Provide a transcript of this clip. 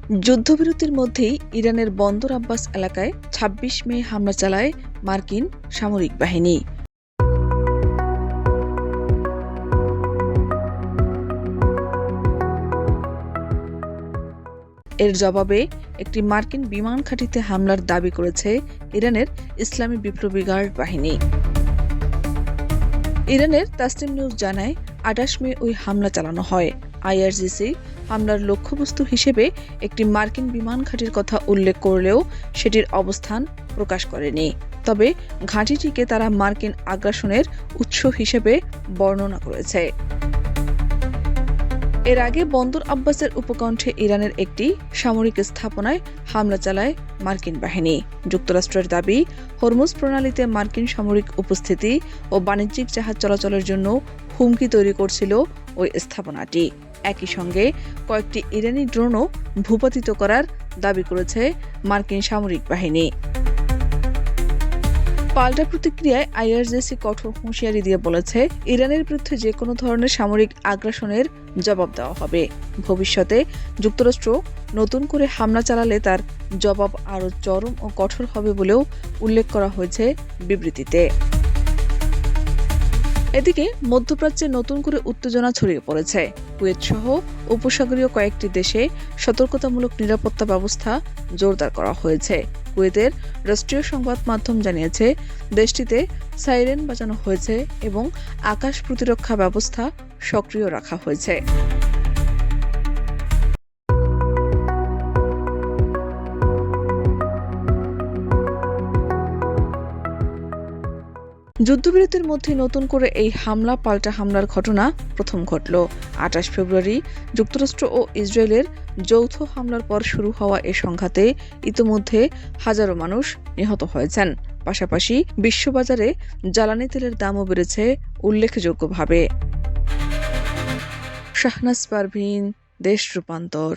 যুদ্ধবিরতির মধ্যেই ইরানের বন্দর আব্বাস এলাকায় ২৬ মে হামলা চালায় মার্কিন সামরিক বাহিনী। এর জবাবে একটি মার্কিন বিমান ঘাঁটিতে হামলার দাবি করেছে ইরানের ইসলামী বিপ্লবী গার্ড বাহিনী। ইরানের তাসনিম নিউজ জানায় ২৮ মে ওই হামলা চালানো হয়। আইআরজিসি হামলার লক্ষ্যবস্তু হিসেবে একটি মার্কিন বিমান ঘাঁটির কথা উল্লেখ করলেও সেটির অবস্থান প্রকাশ করেনি। তবে ঘাঁটিটিকে তারা মার্কিন আগ্রাসনের উৎস হিসেবে বর্ণনা করেছে। এর আগে বন্দর আব্বাসের উপকণ্ঠে ইরানের একটি সামরিক স্থাপনায় হামলা চালায় মার্কিন বাহিনী। যুক্তরাষ্ট্রের দাবি, হরমুজ প্রণালীতে মার্কিন সামরিক উপস্থিতি ও বাণিজ্যিক জাহাজ চলাচলের জন্য হুমকি তৈরি করছিল ওই স্থাপনাটি। একই সঙ্গে কয়েকটি ইরানি ড্রোনও ভূপাতিত করার দাবি করেছে মার্কিন সামরিক বাহিনী। পাল্টা প্রতিক্রিয়ায় আইআরজিসি কঠোর হুঁশিয়ারি দিয়ে বলেছে, ইরানের বিরুদ্ধে যে কোনো ধরনের সামরিক আগ্রাসনের জবাব দেওয়া হবে। ভবিষ্যতে যুক্তরাষ্ট্র নতুন করে হামলা চালালে তার জবাব আরও চরম ও কঠোর হবে বলেও উল্লেখ করা হয়েছে বিবৃতিতে। এদিকে মধ্যপ্রাচ্যে নতুন করে উত্তেজনা ছড়িয়ে পড়েছে। কুয়েত সহ উপসাগরীয় কয়েকটি দেশে সতর্কতামূলক নিরাপত্তা ব্যবস্থা জোরদার করা হয়েছে। কুয়েতের রাষ্ট্রীয় সংবাদ মাধ্যম জানিয়েছে, দেশটিতে সাইরেন বাজানো হয়েছে এবং আকাশ প্রতিরক্ষা ব্যবস্থা সক্রিয় রাখা হয়েছে। যুদ্ধবিরতির মধ্যে নতুন করে এই হামলা পাল্টা হামলার ঘটনা প্রথম ঘটল। ২৮ ফেব্রুয়ারি যুক্তরাষ্ট্র ও ইসরায়েলের যৌথ হামলার পর শুরু হওয়া এ সংঘাতে ইতোমধ্যে হাজারো মানুষ নিহত হয়েছেন। পাশাপাশি বিশ্ববাজারে জ্বালানি তেলের দামও বেড়েছে উল্লেখযোগ্যভাবে। শাহনাজ পারভীন, দেশ রূপান্তর।